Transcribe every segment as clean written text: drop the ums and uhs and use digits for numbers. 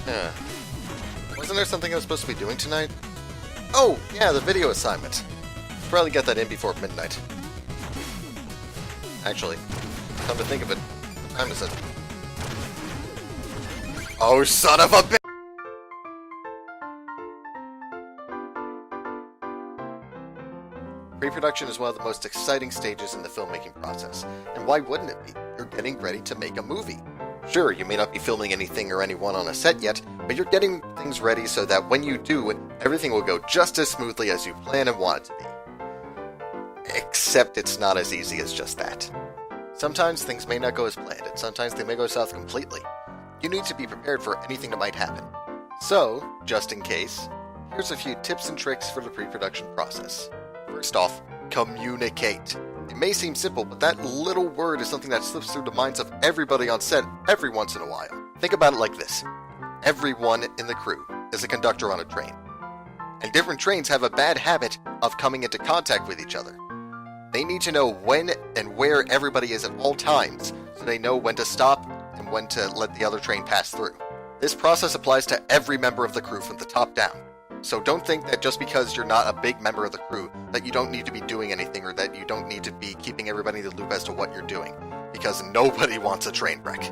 Yeah. Wasn't there something I was supposed to be doing tonight? Oh, yeah, the video assignment. Probably get that in before midnight. Actually, come to think of it, what time is it? Oh, son of a bitch! Pre-production is one of the most exciting stages in the filmmaking process, and why wouldn't it be? You're getting ready to make a movie. Sure, you may not be filming anything or anyone on a set yet, but you're getting things ready so that when you do, everything will go just as smoothly as you plan and want it to be. Except it's not as easy as just that. Sometimes things may not go as planned, and sometimes they may go south completely. You need to be prepared for anything that might happen. So, just in case, here's a few tips and tricks for the pre-production process. First off, communicate. It may seem simple, but that little word is something that slips through the minds of everybody on set every once in a while. Think about it like this. Everyone in the crew is a conductor on a train. And different trains have a bad habit of coming into contact with each other. They need to know when and where everybody is at all times, so they know when to stop and when to let the other train pass through. This process applies to every member of the crew from the top down. So don't think that just because you're not a big member of the crew that you don't need to be doing anything or that you don't need to be keeping everybody in the loop as to what you're doing, because nobody wants a train wreck.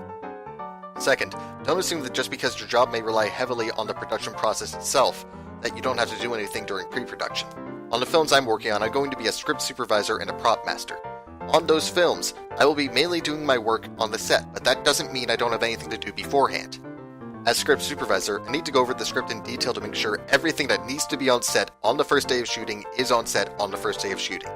Second, don't assume that just because your job may rely heavily on the production process itself, that you don't have to do anything during pre-production. On the films I'm working on, I'm going to be a script supervisor and a prop master. On those films, I will be mainly doing my work on the set, but that doesn't mean I don't have anything to do beforehand. As script supervisor, I need to go over the script in detail to make sure everything that needs to be on set on the first day of shooting is on set on the first day of shooting.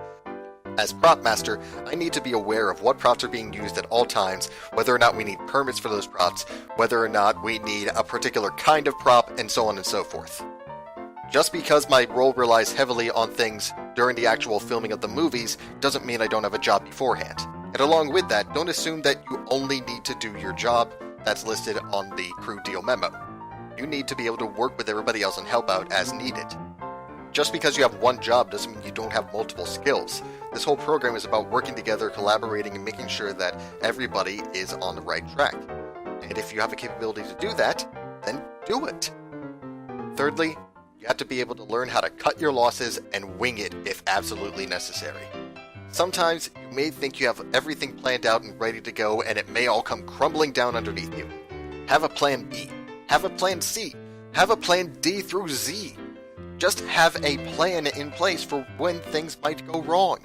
As prop master, I need to be aware of what props are being used at all times, whether or not we need permits for those props, whether or not we need a particular kind of prop, and so on and so forth. Just because my role relies heavily on things during the actual filming of the movies doesn't mean I don't have a job beforehand. And along with that, don't assume that you only need to do your job that's listed on the crew deal memo. You need to be able to work with everybody else and help out as needed. Just because you have one job doesn't mean you don't have multiple skills. This whole program is about working together, collaborating, and making sure that everybody is on the right track. And if you have a capability to do that, then do it. Thirdly, you have to be able to learn how to cut your losses and wing it if absolutely necessary. Sometimes you may think you have everything planned out and ready to go, and it may all come crumbling down underneath you. Have a plan B. Have a plan C. Have a plan D through Z. Just have a plan in place for when things might go wrong.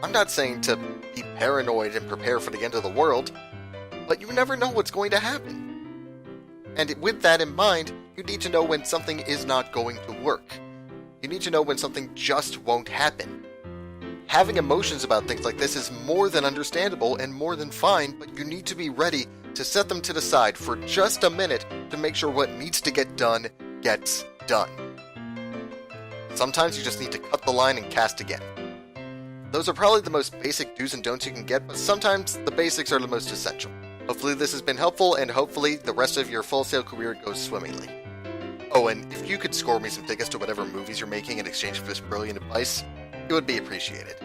I'm not saying to be paranoid and prepare for the end of the world, but you never know what's going to happen. And with that in mind, you need to know when something is not going to work. You need to know when something just won't happen. Having emotions about things like this is more than understandable and more than fine, but you need to be ready to set them to the side for just a minute to make sure what needs to get done gets done. Sometimes you just need to cut the line and cast again. Those are probably the most basic do's and don'ts you can get, but sometimes the basics are the most essential. Hopefully this has been helpful, and hopefully the rest of your Full Sail career goes swimmingly. Oh, and if you could score me some tickets to whatever movies you're making in exchange for this brilliant advice, it would be appreciated.